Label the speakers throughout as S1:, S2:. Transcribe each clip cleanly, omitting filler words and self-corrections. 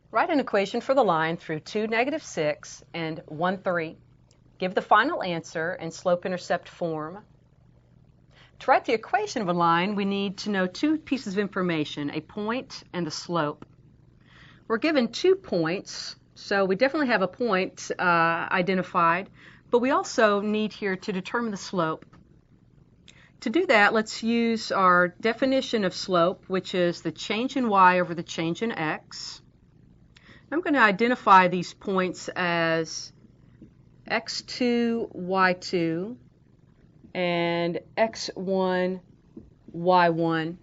S1: Write an equation for the line through 2, -6 and 1, 3. Give the final answer in slope-intercept form. To write the equation of a line, we need to know two pieces of information, a point and a slope. We're given 2 points, so we definitely have a point identified, but we also need here to determine the slope. To do that, let's use our definition of slope, which is the change in y over the change in x. I'm going to identify these points as x2, y2, and x1, y1.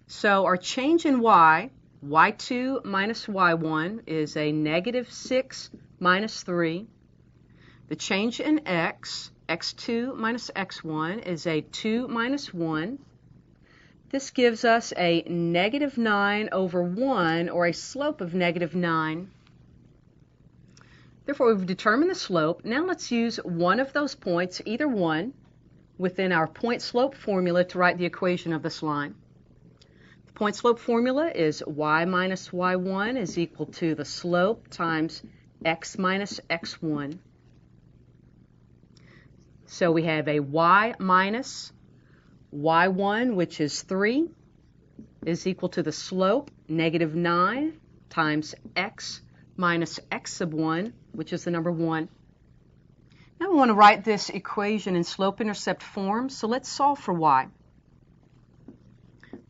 S1: So our change in y, y2 minus y1, is a -6 minus 3. The change in x, x2 minus x1, is a 2 minus 1. This gives us a -9 over 1, or a slope of -9. Therefore, we've determined the slope. Now let's use one of those points, either one, within our point-slope formula to write the equation of this line. The point-slope formula is y minus y1 is equal to the slope times x minus x1. So we have a y minus y1, which is 3, is equal to the slope, -9, times x minus x sub 1, which is the number 1. Now we want to write this equation in slope-intercept form, so let's solve for y.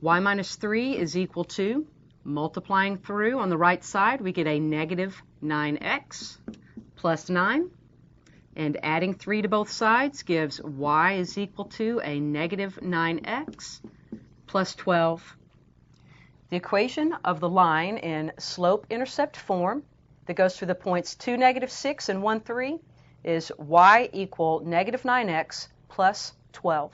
S1: Y minus 3 is equal to, multiplying through on the right side, we get a -9x plus 9. And adding 3 to both sides gives y is equal to a -9x plus 12. The equation of the line in slope-intercept form that goes through the points 2, -6 and 1, 3 is y equal -9x plus 12.